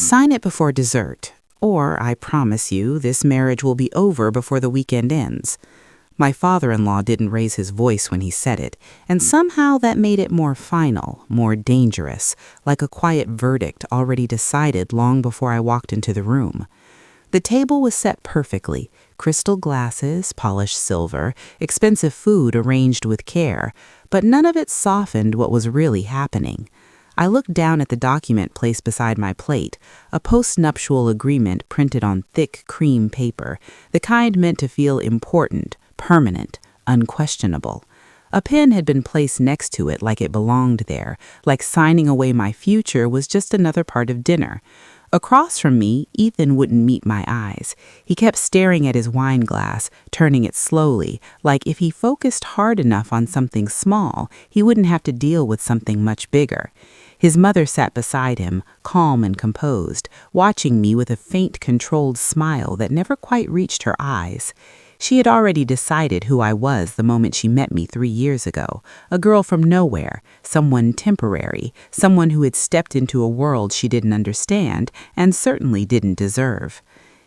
Sign it before dessert, or I promise you this marriage will be over before the weekend ends. My father-in-law didn't raise his voice when he said it, and somehow that made it more final, more dangerous, like a quiet verdict already decided long before I walked into the room. The table was set perfectly, crystal glasses, polished silver, expensive food arranged with care, but none of it softened what was really happening. I looked down at the document placed beside my plate, a post-nuptial agreement printed on thick cream paper, the kind meant to feel important, permanent, unquestionable. A pen had been placed next to it like it belonged there, like signing away my future was just another part of dinner. Across from me, Ethan wouldn't meet my eyes. He kept staring at his wine glass, turning it slowly, like if he focused hard enough on something small, he wouldn't have to deal with something much bigger. His mother sat beside him, calm and composed, watching me with a faint, controlled smile that never quite reached her eyes. She had already decided who I was the moment she met me 3 years ago, a girl from nowhere, someone temporary, someone who had stepped into a world she didn't understand and certainly didn't deserve.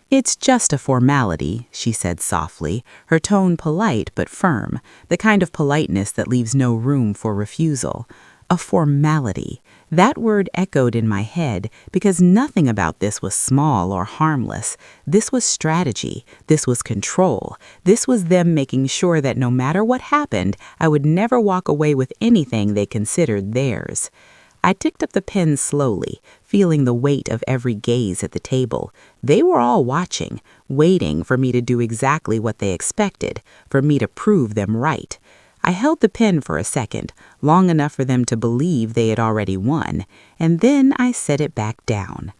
"It's just a formality," she said softly, her tone polite but firm, the kind of politeness that leaves no room for refusal. A formality. That word echoed in my head because nothing about this was small or harmless. This was strategy. This was control. This was them making sure that no matter what happened, I would never walk away with anything they considered theirs. I ticked up the pen slowly, feeling the weight of every gaze at the table. They were all watching, waiting for me to do exactly what they expected, for me to prove them right. I held the pen for a second, long enough for them to believe they had already won, and then I set it back down.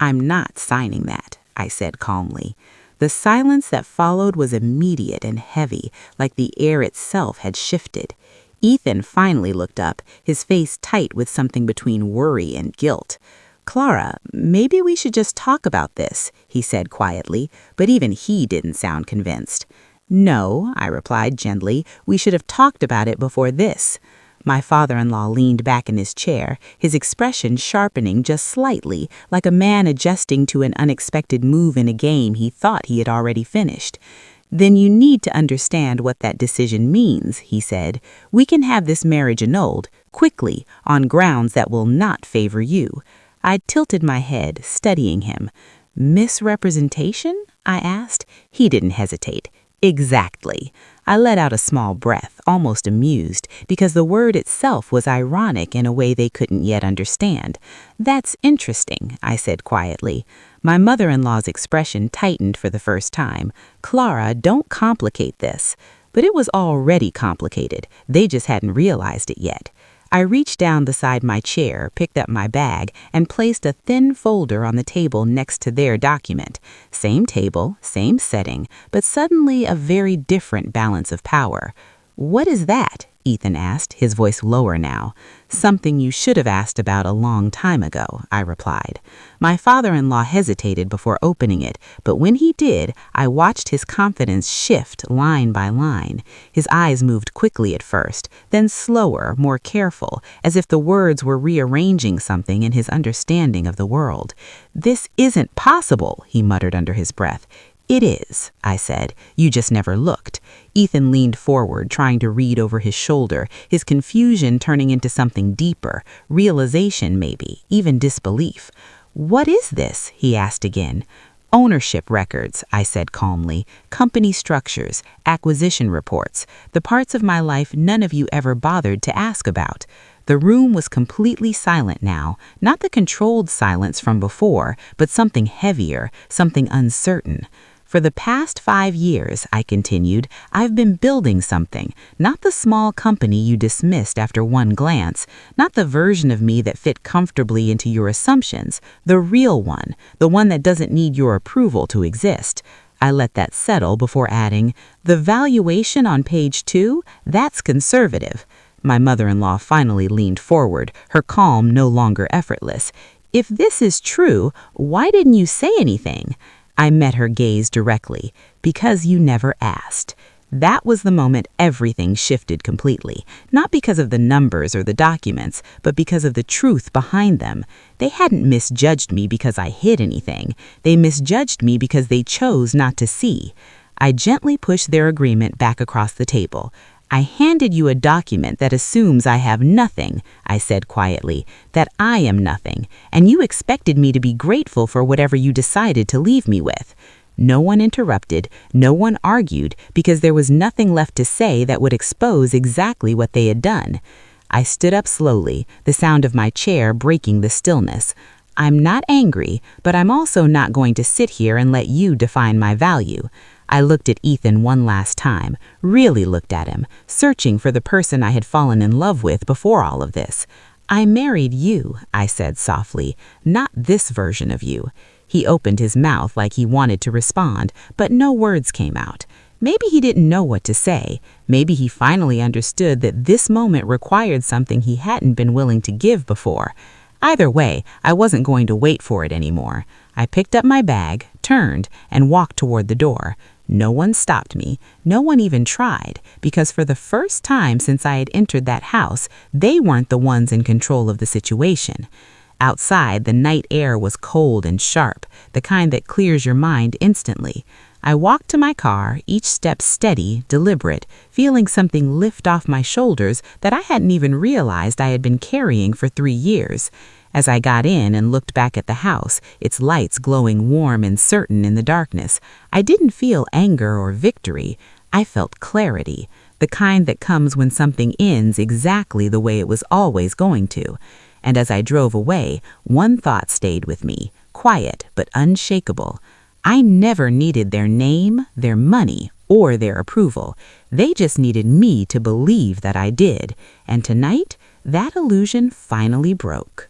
"I'm not signing that," I said calmly. The silence that followed was immediate and heavy, like the air itself had shifted. Ethan finally looked up, his face tight with something between worry and guilt. "Clara, maybe we should just talk about this," he said quietly, but even he didn't sound convinced. "No," I replied gently, "we should have talked about it before this." My father-in-law leaned back in his chair, his expression sharpening just slightly, like a man adjusting to an unexpected move in a game he thought he had already finished. "Then you need to understand what that decision means," he said. "We can have this marriage annulled, quickly, on grounds that will not favor you." I tilted my head, studying him. "Misrepresentation?" I asked. He didn't hesitate. "Exactly." I let out a small breath, almost amused, because the word itself was ironic in a way they couldn't yet understand. "That's interesting," I said quietly. My mother-in-law's expression tightened for the first time. "Clara, don't complicate this." But it was already complicated. They just hadn't realized it yet. I reached down beside my chair, picked up my bag, and placed a thin folder on the table next to their document. Same table, same setting, but suddenly a very different balance of power. "What is that?" Ethan asked, his voice lower now. "Something you should have asked about a long time ago," I replied. My father-in-law hesitated before opening it, but when he did, I watched his confidence shift line by line. His eyes moved quickly at first, then slower, more careful, as if the words were rearranging something in his understanding of the world. "This isn't possible," he muttered under his breath. "It is," I said. "You just never looked." Ethan leaned forward, trying to read over his shoulder, his confusion turning into something deeper, realization maybe, even disbelief. "What is this?" he asked again. "Ownership records," I said calmly, "company structures, acquisition reports, the parts of my life none of you ever bothered to ask about." The room was completely silent now, not the controlled silence from before, but something heavier, something uncertain. "For the past 5 years," I continued, "I've been building something, not the small company you dismissed after one glance, not the version of me that fit comfortably into your assumptions, the real one, the one that doesn't need your approval to exist." I let that settle before adding, "The valuation on page 2, that's conservative." My mother-in-law finally leaned forward, her calm no longer effortless. "If this is true, why didn't you say anything?" I met her gaze directly. "Because you never asked." That was the moment everything shifted completely, not because of the numbers or the documents, but because of the truth behind them. They hadn't misjudged me because I hid anything. They misjudged me because they chose not to see. I gently pushed their agreement back across the table. "I handed you a document that assumes I have nothing," I said quietly, "that I am nothing, and you expected me to be grateful for whatever you decided to leave me with." No one interrupted, no one argued, because there was nothing left to say that would expose exactly what they had done. I stood up slowly, the sound of my chair breaking the stillness. "I'm not angry, but I'm also not going to sit here and let you define my value." I looked at Ethan one last time, really looked at him, searching for the person I had fallen in love with before all of this. "I married you," I said softly, "not this version of you." He opened his mouth like he wanted to respond, but no words came out. Maybe he didn't know what to say. Maybe he finally understood that this moment required something he hadn't been willing to give before. Either way, I wasn't going to wait for it anymore. I picked up my bag, turned, and walked toward the door. No one stopped me. No one even tried, because for the first time since I had entered that house, they weren't the ones in control of the situation. Outside, the night air was cold and sharp, the kind that clears your mind instantly. I walked to my car, each step steady, deliberate, feeling something lift off my shoulders that I hadn't even realized I had been carrying for 3 years. As I got in and looked back at the house, its lights glowing warm and certain in the darkness, I didn't feel anger or victory. I felt clarity, the kind that comes when something ends exactly the way it was always going to. And as I drove away, one thought stayed with me, quiet but unshakable. I never needed their name, their money, or their approval. They just needed me to believe that I did. And tonight, that illusion finally broke.